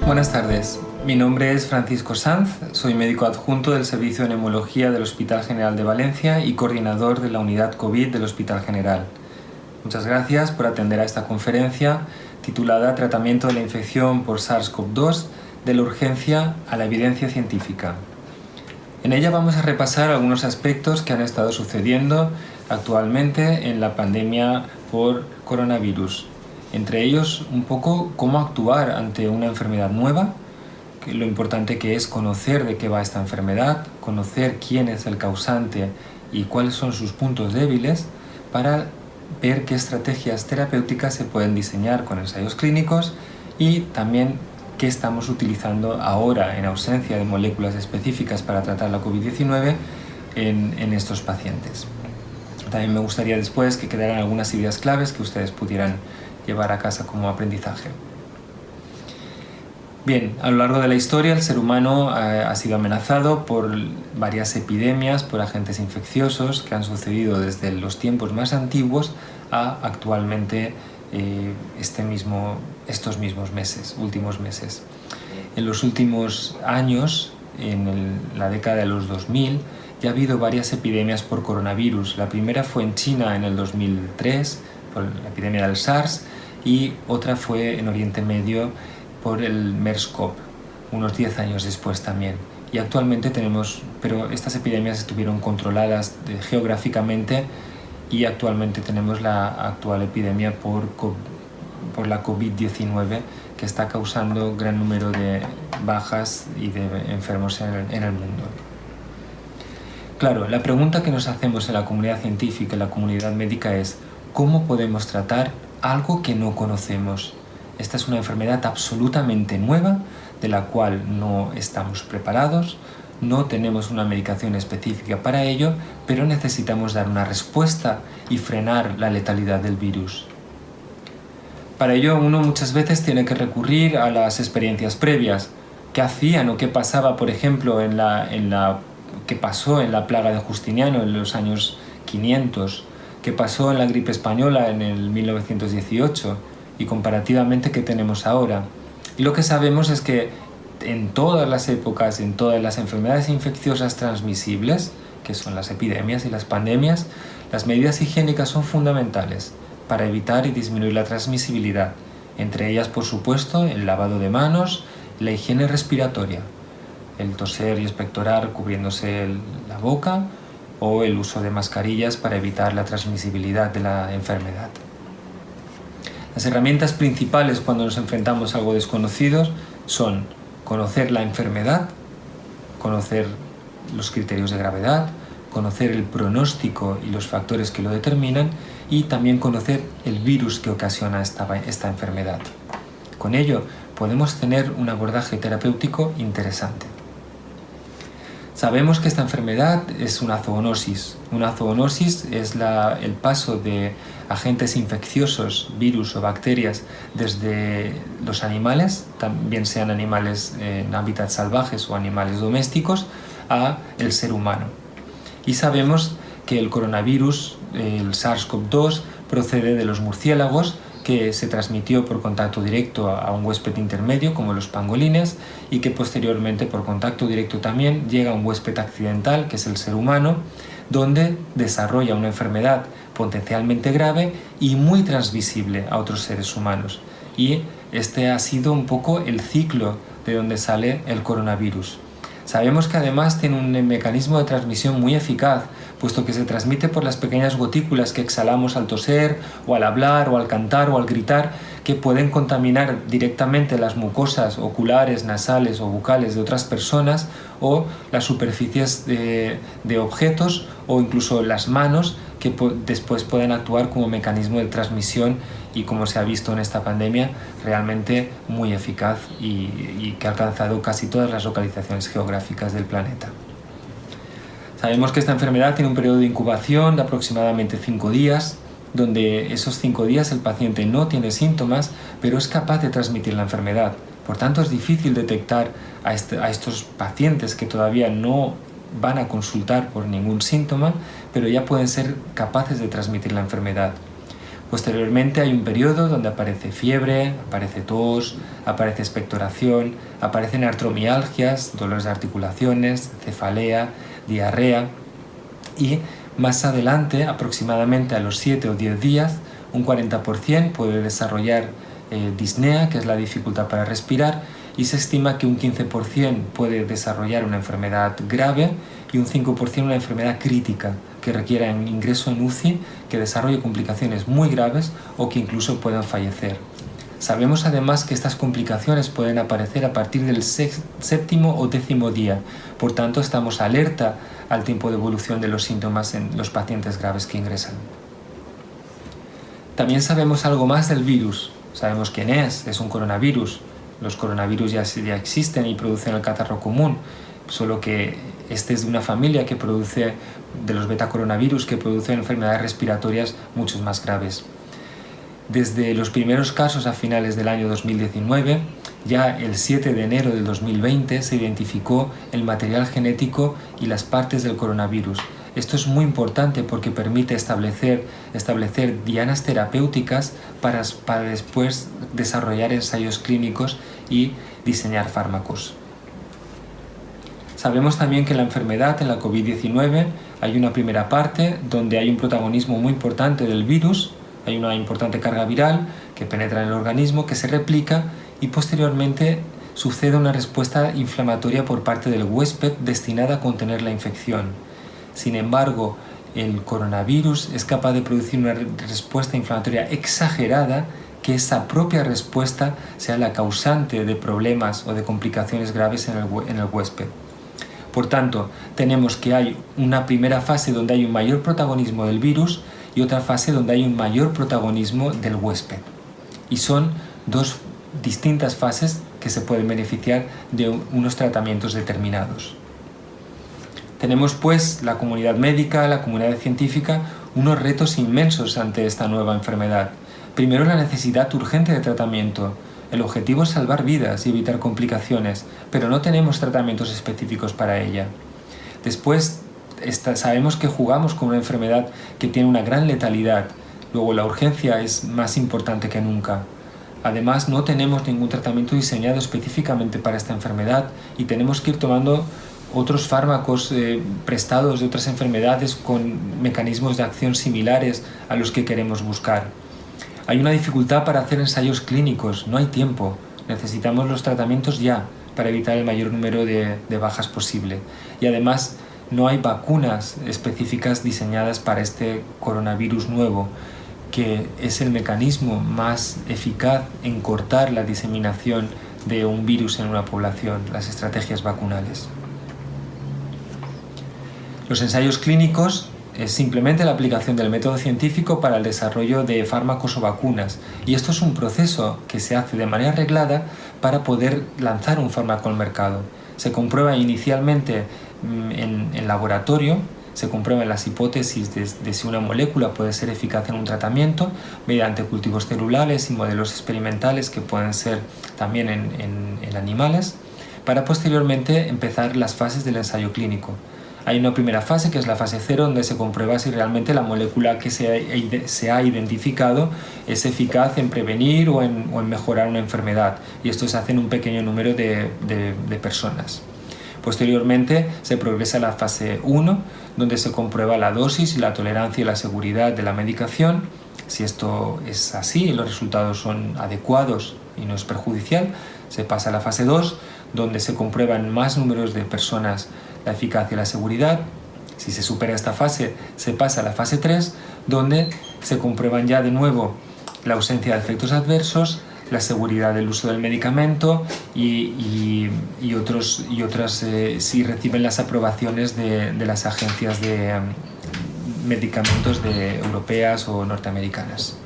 Buenas tardes, mi nombre es Francisco Sanz, soy médico adjunto del Servicio de Neumología del Hospital General de Valencia y coordinador de la unidad COVID del Hospital General. Muchas gracias por atender a esta conferencia titulada Tratamiento de la infección por SARS-CoV-2 de la urgencia a la evidencia científica. En ella vamos a repasar algunos aspectos que han estado sucediendo actualmente en la pandemia por coronavirus. Entre ellos, un poco cómo actuar ante una enfermedad nueva, lo importante que es conocer de qué va esta enfermedad, conocer quién es el causante y cuáles son sus puntos débiles, para ver qué estrategias terapéuticas se pueden diseñar con ensayos clínicos y también qué estamos utilizando ahora en ausencia de moléculas específicas para tratar la COVID-19 en estos pacientes. También me gustaría después que quedaran algunas ideas claves que ustedes pudieran llevar a casa como aprendizaje. Bien, a lo largo de la historia el ser humano ha sido amenazado por varias epidemias, por agentes infecciosos que han sucedido desde los tiempos más antiguos a actualmente estos mismos últimos meses. En los últimos años, en la década de los 2000, ya ha habido varias epidemias por coronavirus. La primera fue en China en el 2003, por la epidemia del SARS, y otra fue en Oriente Medio por el MERS-CoV, unos 10 años después también. Y actualmente pero estas epidemias estuvieron controladas geográficamente y actualmente tenemos la actual epidemia por la COVID-19 que está causando gran número de bajas y de enfermos en el mundo. Claro, la pregunta que nos hacemos en la comunidad científica y la comunidad médica es ¿cómo podemos tratar algo que no conocemos? Esta es una enfermedad absolutamente nueva, de la cual no estamos preparados, no tenemos una medicación específica para ello, pero necesitamos dar una respuesta y frenar la letalidad del virus. Para ello uno muchas veces tiene que recurrir a las experiencias previas. ¿Qué hacían o qué pasaba, por ejemplo, qué pasó en la plaga de Justiniano en los años 500? ¿Qué pasó en la gripe española en el 1918 y comparativamente qué tenemos ahora? Y lo que sabemos es que en todas las épocas, en todas las enfermedades infecciosas transmisibles, que son las epidemias y las pandemias, las medidas higiénicas son fundamentales para evitar y disminuir la transmisibilidad. Entre ellas, por supuesto, el lavado de manos, la higiene respiratoria, el toser y expectorar cubriéndose la boca, o el uso de mascarillas para evitar la transmisibilidad de la enfermedad. Las herramientas principales cuando nos enfrentamos a algo desconocido son conocer la enfermedad, conocer los criterios de gravedad, conocer el pronóstico y los factores que lo determinan y también conocer el virus que ocasiona esta enfermedad. Con ello podemos tener un abordaje terapéutico interesante. Sabemos que esta enfermedad es una zoonosis. Una zoonosis es el paso de agentes infecciosos, virus o bacterias, desde los animales, también sean animales en hábitats salvajes o animales domésticos, a el ser humano. Y sabemos que el coronavirus, el SARS-CoV-2, procede de los murciélagos, que se transmitió por contacto directo a un huésped intermedio como los pangolines y que posteriormente por contacto directo también llega a un huésped accidental que es el ser humano, donde desarrolla una enfermedad potencialmente grave y muy transmisible a otros seres humanos. Y este ha sido un poco el ciclo de donde sale el coronavirus. Sabemos que además tiene un mecanismo de transmisión muy eficaz, puesto que se transmite por las pequeñas gotículas que exhalamos al toser, o al hablar, o al cantar, o al gritar, que pueden contaminar directamente las mucosas oculares, nasales o bucales de otras personas, o las superficies de objetos, o incluso las manos, que después pueden actuar como mecanismo de transmisión y, como se ha visto en esta pandemia, realmente muy eficaz y que ha alcanzado casi todas las localizaciones geográficas del planeta. Sabemos que esta enfermedad tiene un periodo de incubación de aproximadamente 5 días, donde esos 5 días el paciente no tiene síntomas, pero es capaz de transmitir la enfermedad. Por tanto, es difícil detectar a estos pacientes que todavía no van a consultar por ningún síntoma, pero ya pueden ser capaces de transmitir la enfermedad. Posteriormente hay un periodo donde aparece fiebre, aparece tos, aparece expectoración, aparecen artromialgias, dolores de articulaciones, cefalea, diarrea y más adelante, aproximadamente a los 7 o 10 días, un 40% puede desarrollar disnea, que es la dificultad para respirar, y se estima que un 15% puede desarrollar una enfermedad grave y un 5% una enfermedad crítica, que requiera un ingreso en UCI, que desarrolle complicaciones muy graves o que incluso puedan fallecer. Sabemos además que estas complicaciones pueden aparecer a partir del 7º o 10º día, por tanto estamos alerta al tiempo de evolución de los síntomas en los pacientes graves que ingresan. También sabemos algo más del virus. Sabemos quién es un coronavirus. Los coronavirus ya existen y producen el catarro común, solo que este es de una familia que produce, de los betacoronavirus, que producen enfermedades respiratorias mucho más graves. Desde los primeros casos a finales del año 2019, ya el 7 de enero del 2020 se identificó el material genético y las partes del coronavirus. Esto es muy importante porque permite establecer dianas terapéuticas para después desarrollar ensayos clínicos y diseñar fármacos. Sabemos también que en la enfermedad, en la COVID-19, hay una primera parte donde hay un protagonismo muy importante del virus, hay una importante carga viral que penetra en el organismo, que se replica y posteriormente sucede una respuesta inflamatoria por parte del huésped destinada a contener la infección. Sin embargo, el coronavirus es capaz de producir una respuesta inflamatoria exagerada, que esa propia respuesta sea la causante de problemas o de complicaciones graves en el huésped. Por tanto, tenemos que hay una primera fase donde hay un mayor protagonismo del virus y otra fase donde hay un mayor protagonismo del huésped. Y son dos distintas fases que se pueden beneficiar de unos tratamientos determinados. Tenemos pues la comunidad médica, la comunidad científica, unos retos inmensos ante esta nueva enfermedad. Primero, la necesidad urgente de tratamiento. El objetivo es salvar vidas y evitar complicaciones, pero no tenemos tratamientos específicos para ella. Después, sabemos que jugamos con una enfermedad que tiene una gran letalidad. Luego, la urgencia es más importante que nunca. Además, no tenemos ningún tratamiento diseñado específicamente para esta enfermedad y tenemos que ir tomando otros fármacos prestados de otras enfermedades con mecanismos de acción similares a los que queremos buscar. Hay una dificultad para hacer ensayos clínicos, no hay tiempo. Necesitamos los tratamientos ya para evitar el mayor número de bajas posible. Y además no hay vacunas específicas diseñadas para este coronavirus nuevo, que es el mecanismo más eficaz en cortar la diseminación de un virus en una población, las estrategias vacunales. Los ensayos clínicos es simplemente la aplicación del método científico para el desarrollo de fármacos o vacunas, y esto es un proceso que se hace de manera reglada para poder lanzar un fármaco al mercado. Se comprueba inicialmente en laboratorio, se comprueban las hipótesis de si una molécula puede ser eficaz en un tratamiento mediante cultivos celulares y modelos experimentales que pueden ser también en animales, para posteriormente empezar las fases del ensayo clínico. Hay una primera fase, que es la fase 0, donde se comprueba si realmente la molécula que se ha identificado es eficaz en prevenir o en mejorar una enfermedad, y esto se hace en un pequeño número de personas. Posteriormente se progresa a la fase 1, donde se comprueba la dosis, la tolerancia y la seguridad de la medicación. Si esto es así y los resultados son adecuados y no es perjudicial, se pasa a la fase 2, donde se comprueba en más números de personas la eficacia y la seguridad. Si se supera esta fase, se pasa a la fase 3, donde se comprueban ya de nuevo la ausencia de efectos adversos, la seguridad del uso del medicamento y otras si reciben las aprobaciones de las agencias de medicamentos europeas o norteamericanas.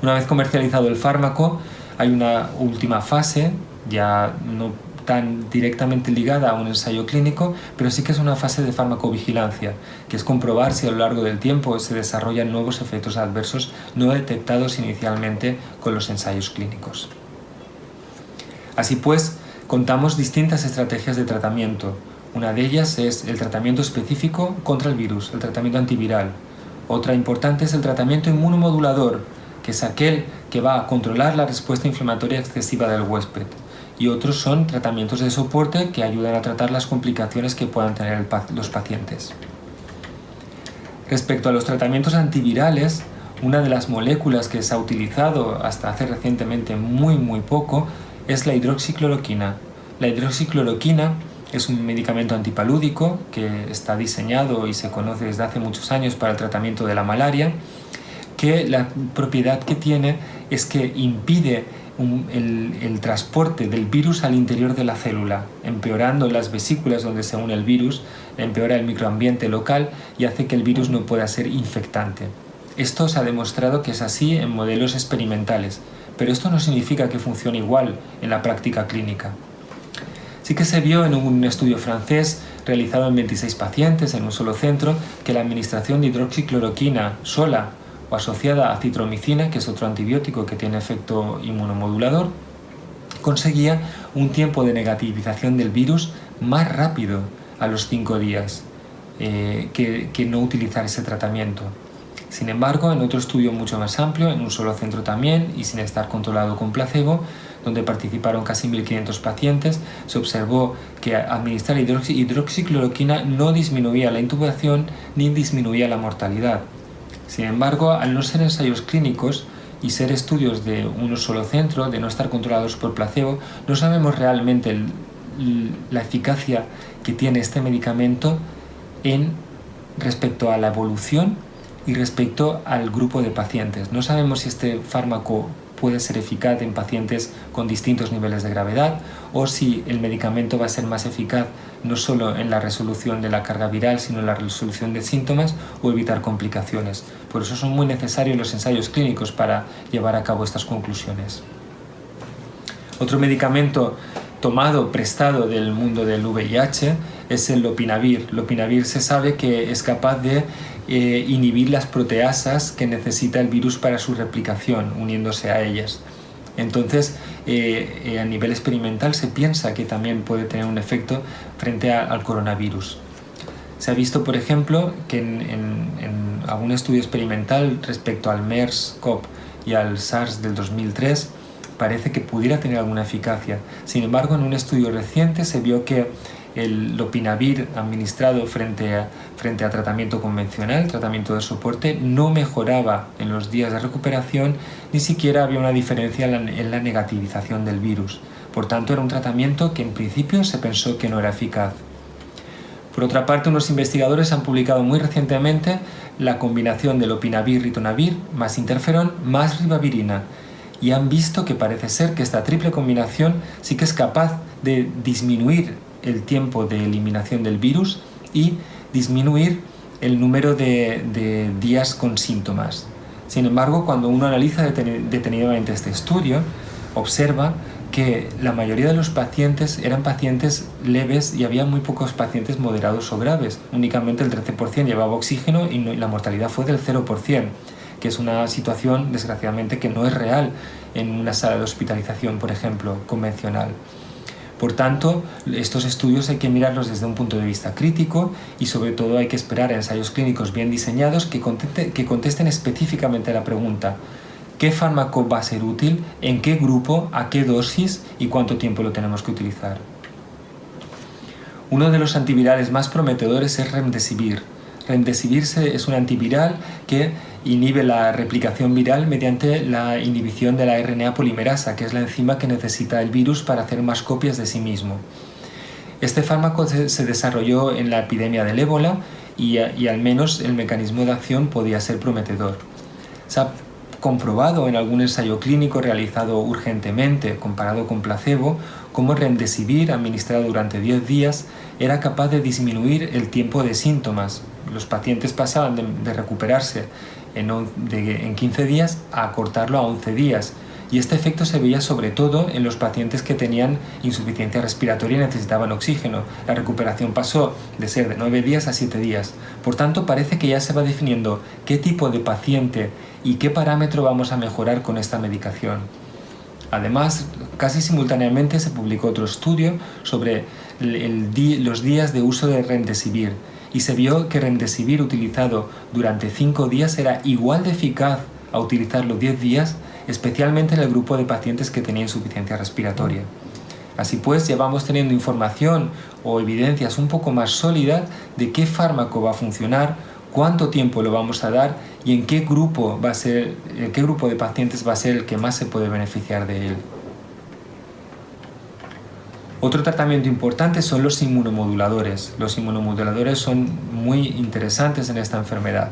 Una vez comercializado el fármaco, hay una última fase, ya no tan directamente ligada a un ensayo clínico, pero sí que es una fase de farmacovigilancia, que es comprobar si a lo largo del tiempo se desarrollan nuevos efectos adversos no detectados inicialmente con los ensayos clínicos. Así pues, contamos distintas estrategias de tratamiento. Una de ellas es el tratamiento específico contra el virus, el tratamiento antiviral. Otra importante es el tratamiento inmunomodulador, que es aquel que va a controlar la respuesta inflamatoria excesiva del huésped. Y otros son tratamientos de soporte que ayudan a tratar las complicaciones que puedan tener los pacientes. Respecto a los tratamientos antivirales, una de las moléculas que se ha utilizado hasta hace recientemente muy poco es la hidroxicloroquina. La hidroxicloroquina es un medicamento antipalúdico que está diseñado y se conoce desde hace muchos años para el tratamiento de la malaria, que la propiedad que tiene es que impide el transporte del virus al interior de la célula, empeorando las vesículas donde se une el virus, empeora el microambiente local y hace que el virus no pueda ser infectante. Esto se ha demostrado que es así en modelos experimentales, pero esto no significa que funcione igual en la práctica clínica. Sí que se vio en un estudio francés realizado en 26 pacientes en un solo centro que la administración de hidroxicloroquina sola o asociada a citromicina, que es otro antibiótico que tiene efecto inmunomodulador, conseguía un tiempo de negativización del virus más rápido a los 5 días que no utilizar ese tratamiento. Sin embargo, en otro estudio mucho más amplio, en un solo centro también y sin estar controlado con placebo, donde participaron casi 1.500 pacientes, se observó que administrar hidroxicloroquina no disminuía la intubación ni disminuía la mortalidad. Sin embargo, al no ser ensayos clínicos y ser estudios de un solo centro, de no estar controlados por placebo, no sabemos realmente la eficacia que tiene este medicamento respecto a la evolución y respecto al grupo de pacientes. No sabemos si este fármaco puede ser eficaz en pacientes con distintos niveles de gravedad o si el medicamento va a ser más eficaz no solo en la resolución de la carga viral, sino en la resolución de síntomas o evitar complicaciones. Por eso son muy necesarios los ensayos clínicos para llevar a cabo estas conclusiones. Otro medicamento prestado del mundo del VIH es el lopinavir. Lopinavir se sabe que es capaz de inhibir las proteasas que necesita el virus para su replicación, uniéndose a ellas. Entonces, a nivel experimental se piensa que también puede tener un efecto frente al coronavirus. Se ha visto, por ejemplo, que en algún estudio experimental respecto al MERS-CoV y al SARS del 2003, parece que pudiera tener alguna eficacia. Sin embargo, en un estudio reciente se vio que el lopinavir administrado frente a tratamiento convencional, tratamiento de soporte, no mejoraba en los días de recuperación, ni siquiera había una diferencia en la negativización del virus. Por tanto, era un tratamiento que en principio se pensó que no era eficaz. Por otra parte, unos investigadores han publicado muy recientemente la combinación de lopinavir-ritonavir más interferón más ribavirina, y han visto que parece ser que esta triple combinación sí que es capaz de disminuir el tiempo de eliminación del virus y disminuir el número de días con síntomas. Sin embargo, cuando uno analiza detenidamente este estudio, observa que la mayoría de los pacientes eran pacientes leves y había muy pocos pacientes moderados o graves. Únicamente el 13% llevaba oxígeno y la mortalidad fue del 0%. Que es una situación, desgraciadamente, que no es real en una sala de hospitalización, por ejemplo, convencional. Por tanto, estos estudios hay que mirarlos desde un punto de vista crítico y sobre todo hay que esperar a ensayos clínicos bien diseñados que contesten específicamente a la pregunta: ¿qué fármaco va a ser útil? ¿En qué grupo? ¿A qué dosis? ¿Y cuánto tiempo lo tenemos que utilizar? Uno de los antivirales más prometedores es Remdesivir. Remdesivir es un antiviral que inhibe la replicación viral mediante la inhibición de la RNA polimerasa, que es la enzima que necesita el virus para hacer más copias de sí mismo. Este fármaco se desarrolló en la epidemia del ébola y al menos el mecanismo de acción podía ser prometedor. Se ha comprobado en algún ensayo clínico realizado urgentemente, comparado con placebo, cómo Remdesivir, administrado durante 10 días, era capaz de disminuir el tiempo de síntomas. Los pacientes pasaban de recuperarse en 15 días a acortarlo a 11 días. Y este efecto se veía sobre todo en los pacientes que tenían insuficiencia respiratoria y necesitaban oxígeno. La recuperación pasó de ser de 9 días a 7 días. Por tanto, parece que ya se va definiendo qué tipo de paciente y qué parámetro vamos a mejorar con esta medicación. Además, casi simultáneamente se publicó otro estudio sobre los días de uso de Remdesivir y se vio que Remdesivir utilizado durante 5 días era igual de eficaz a utilizarlo 10 días, especialmente en el grupo de pacientes que tenían insuficiencia respiratoria. Así pues, ya vamos teniendo información o evidencias un poco más sólidas de qué fármaco va a funcionar, cuánto tiempo lo vamos a dar y en qué grupo de pacientes va a ser el que más se puede beneficiar de él. Otro tratamiento importante son los inmunomoduladores. Los inmunomoduladores son muy interesantes en esta enfermedad,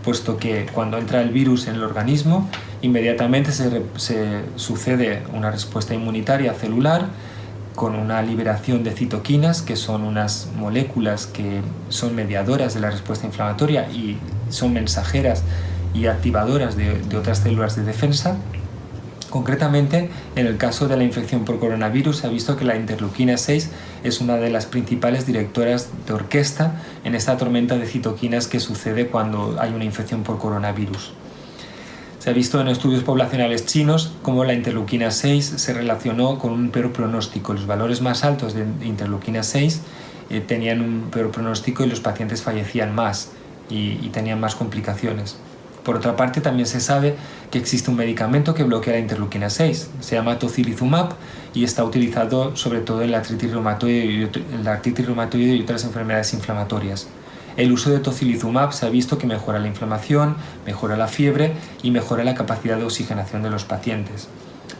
puesto que cuando entra el virus en el organismo, inmediatamente se sucede una respuesta inmunitaria celular con una liberación de citoquinas, que son unas moléculas que son mediadoras de la respuesta inflamatoria y son mensajeras y activadoras de otras células de defensa. Concretamente, en el caso de la infección por coronavirus, se ha visto que la interleuquina 6 es una de las principales directoras de orquesta en esta tormenta de citoquinas que sucede cuando hay una infección por coronavirus. Se ha visto en estudios poblacionales chinos cómo la interleuquina 6 se relacionó con un peor pronóstico. Los valores más altos de interleuquina 6 tenían un peor pronóstico y los pacientes fallecían más y tenían más complicaciones. Por otra parte, también se sabe que existe un medicamento que bloquea la interleuquina 6. Se llama tocilizumab y está utilizado sobre todo en la artritis reumatoide y otras enfermedades inflamatorias. El uso de tocilizumab se ha visto que mejora la inflamación, mejora la fiebre y mejora la capacidad de oxigenación de los pacientes.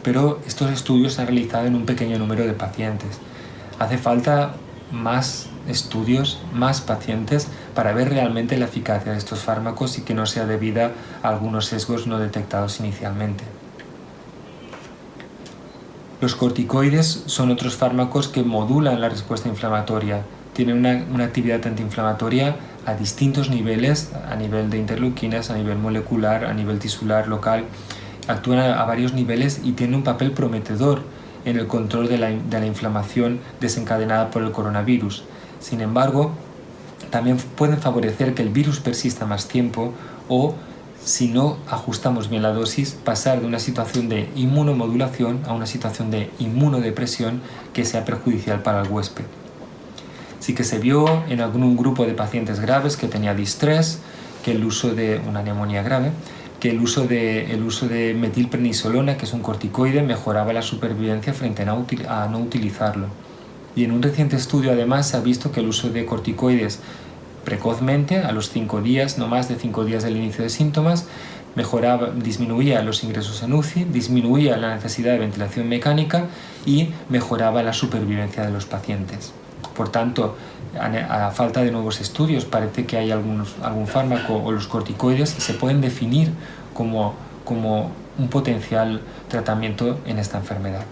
Pero estos estudios se han realizado en un pequeño número de pacientes. Hace falta más estudios, más pacientes, para ver realmente la eficacia de estos fármacos y que no sea debida a algunos sesgos no detectados inicialmente. Los corticoides son otros fármacos que modulan la respuesta inflamatoria. Tienen una actividad antiinflamatoria a distintos niveles, a nivel de interleuquinas, a nivel molecular, a nivel tisular, local. Actúan a varios niveles y tienen un papel prometedor en el control de la inflamación desencadenada por el coronavirus. Sin embargo, también pueden favorecer que el virus persista más tiempo o, si no ajustamos bien la dosis, pasar de una situación de inmunomodulación a una situación de inmunodepresión que sea perjudicial para el huésped. Sí que se vio en algún grupo de pacientes graves que tenía distrés, que el uso de una neumonía grave, que el uso de metilprednisolona, que es un corticoide, mejoraba la supervivencia frente a no utilizarlo. Y en un reciente estudio además se ha visto que el uso de corticoides precozmente, a los 5 días, no más de 5 días del inicio de síntomas, disminuía los ingresos en UCI, disminuía la necesidad de ventilación mecánica y mejoraba la supervivencia de los pacientes. Por tanto, a falta de nuevos estudios, parece que hay algún fármaco o los corticoides se pueden definir como un potencial tratamiento en esta enfermedad.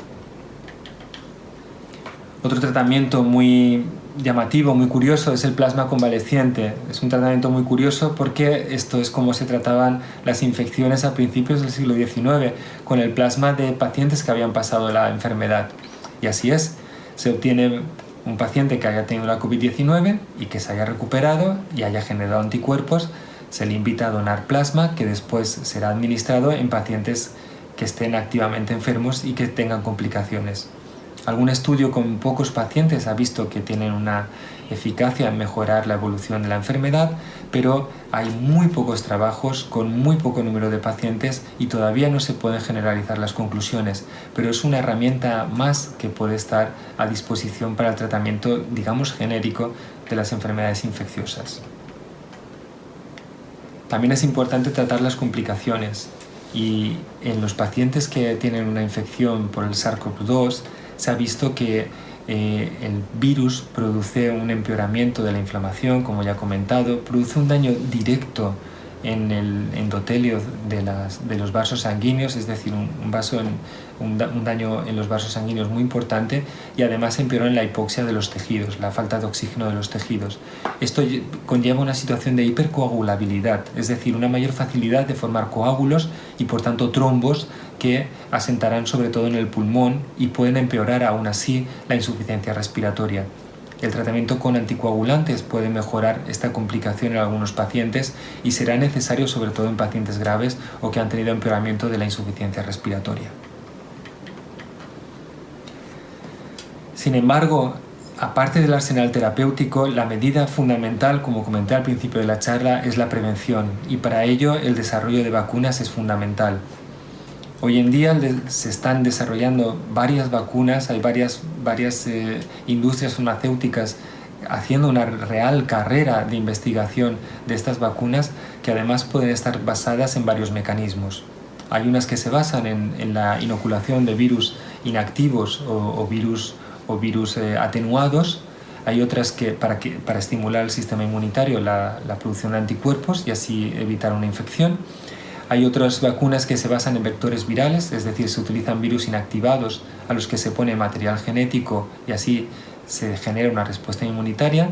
Otro tratamiento muy llamativo, muy curioso, es el plasma convaleciente. Es un tratamiento muy curioso porque esto es como se trataban las infecciones a principios del siglo XIX, con el plasma de pacientes que habían pasado la enfermedad. Y así es, se obtiene un paciente que haya tenido la COVID-19 y que se haya recuperado y haya generado anticuerpos, se le invita a donar plasma que después será administrado en pacientes que estén activamente enfermos y que tengan complicaciones. Algún estudio con pocos pacientes ha visto que tienen una eficacia en mejorar la evolución de la enfermedad, pero hay muy pocos trabajos con muy poco número de pacientes y todavía no se pueden generalizar las conclusiones, pero es una herramienta más que puede estar a disposición para el tratamiento, digamos, genérico de las enfermedades infecciosas. También es importante tratar las complicaciones y en los pacientes que tienen una infección por el SARS-CoV-2 se ha visto que el virus produce un empeoramiento de la inflamación, como ya he comentado, produce un daño directo en el endotelio de los vasos sanguíneos, es decir, un daño en los vasos sanguíneos muy importante, y además empeora en la hipoxia de los tejidos, la falta de oxígeno de los tejidos. Esto conlleva una situación de hipercoagulabilidad, es decir, una mayor facilidad de formar coágulos y por tanto trombos que asentarán sobre todo en el pulmón y pueden empeorar aún así la insuficiencia respiratoria. El tratamiento con anticoagulantes puede mejorar esta complicación en algunos pacientes y será necesario sobre todo en pacientes graves o que han tenido empeoramiento de la insuficiencia respiratoria. Sin embargo, aparte del arsenal terapéutico, la medida fundamental, como comenté al principio de la charla, es la prevención, y para ello el desarrollo de vacunas es fundamental. Hoy en día se están desarrollando varias vacunas, hay varias industrias farmacéuticas haciendo una real carrera de investigación de estas vacunas, que además pueden estar basadas en varios mecanismos. Hay unas que se basan en la inoculación de virus inactivos o virus atenuados. Hay otras que para estimular el sistema inmunitario, la producción de anticuerpos y así evitar una infección. Hay otras vacunas que se basan en vectores virales, es decir, se utilizan virus inactivados a los que se pone material genético y así se genera una respuesta inmunitaria.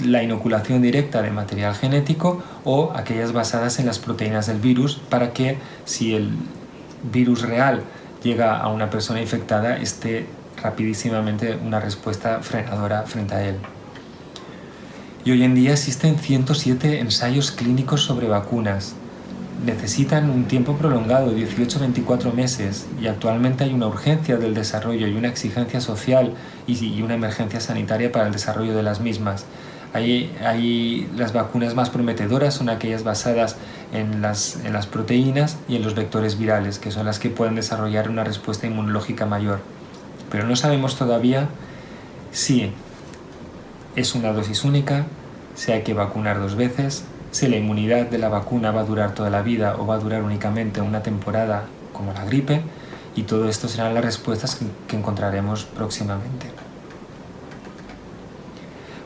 La inoculación directa de material genético, o aquellas basadas en las proteínas del virus, para que si el virus real llega a una persona infectada esté rapidísimamente una respuesta frenadora frente a él. Y hoy en día existen 107 ensayos clínicos sobre vacunas. Necesitan un tiempo prolongado, 18-24 meses, y actualmente hay una urgencia del desarrollo y una exigencia social y una emergencia sanitaria para el desarrollo de las mismas. Las vacunas más prometedoras son aquellas basadas en las proteínas y en los vectores virales, que son las que pueden desarrollar una respuesta inmunológica mayor. Pero no sabemos todavía si es una dosis única, si hay que vacunar 2 veces, si la inmunidad de la vacuna va a durar toda la vida o va a durar únicamente una temporada como la gripe, y todo esto serán las respuestas que encontraremos próximamente.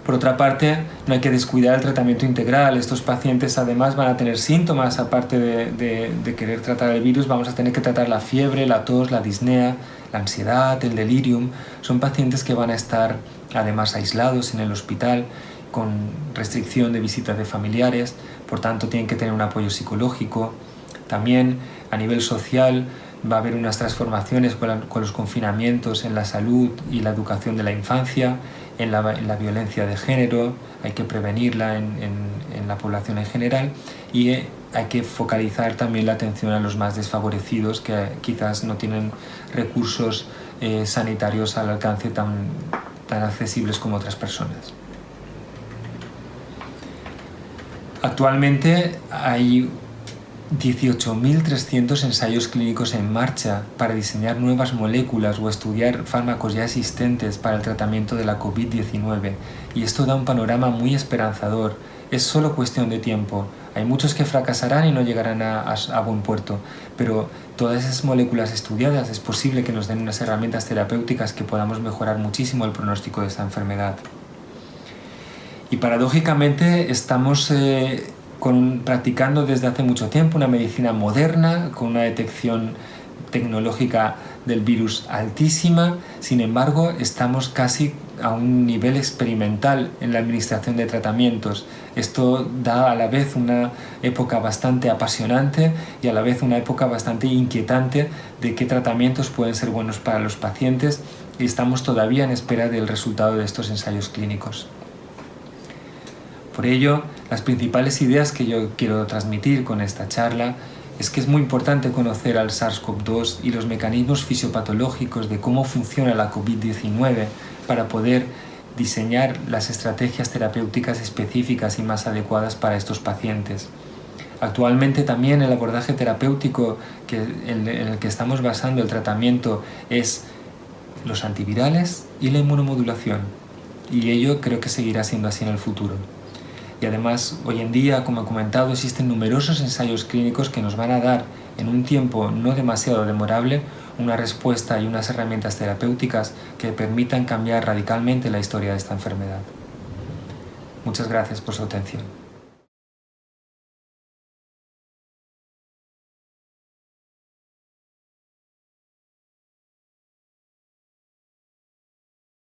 Por otra parte, no hay que descuidar el tratamiento integral. Estos pacientes además van a tener síntomas, aparte de querer tratar el virus, vamos a tener que tratar la fiebre, la tos, la disnea, la ansiedad, el delirium. Son pacientes que van a estar además aislados en el hospital, con restricción de visitas de familiares, por tanto tienen que tener un apoyo psicológico. También a nivel social va a haber unas transformaciones con los confinamientos en la salud y la educación de la infancia, en la violencia de género, hay que prevenirla en la población en general, y hay que focalizar también la atención a los más desfavorecidos, que quizás no tienen recursos sanitarios al alcance tan accesibles como otras personas. Actualmente hay 18.300 ensayos clínicos en marcha para diseñar nuevas moléculas o estudiar fármacos ya existentes para el tratamiento de la COVID-19, y esto da un panorama muy esperanzador. Es solo cuestión de tiempo. Hay muchos que fracasarán y no llegarán a buen puerto, pero todas esas moléculas estudiadas es posible que nos den unas herramientas terapéuticas que podamos mejorar muchísimo el pronóstico de esta enfermedad. Y paradójicamente estamos practicando desde hace mucho tiempo una medicina moderna con una detección tecnológica del virus altísima. Sin embargo, estamos casi a un nivel experimental en la administración de tratamientos. Esto da a la vez una época bastante apasionante y a la vez una época bastante inquietante de qué tratamientos pueden ser buenos para los pacientes, y estamos todavía en espera del resultado de estos ensayos clínicos. Por ello, las principales ideas que yo quiero transmitir con esta charla es que es muy importante conocer al SARS-CoV-2 y los mecanismos fisiopatológicos de cómo funciona la COVID-19 para poder diseñar las estrategias terapéuticas específicas y más adecuadas para estos pacientes. Actualmente también el abordaje terapéutico en el que estamos basando el tratamiento es los antivirales y la inmunomodulación, y ello creo que seguirá siendo así en el futuro. Y además, hoy en día, como he comentado, existen numerosos ensayos clínicos que nos van a dar, en un tiempo no demasiado demorable, una respuesta y unas herramientas terapéuticas que permitan cambiar radicalmente la historia de esta enfermedad. Muchas gracias por su atención.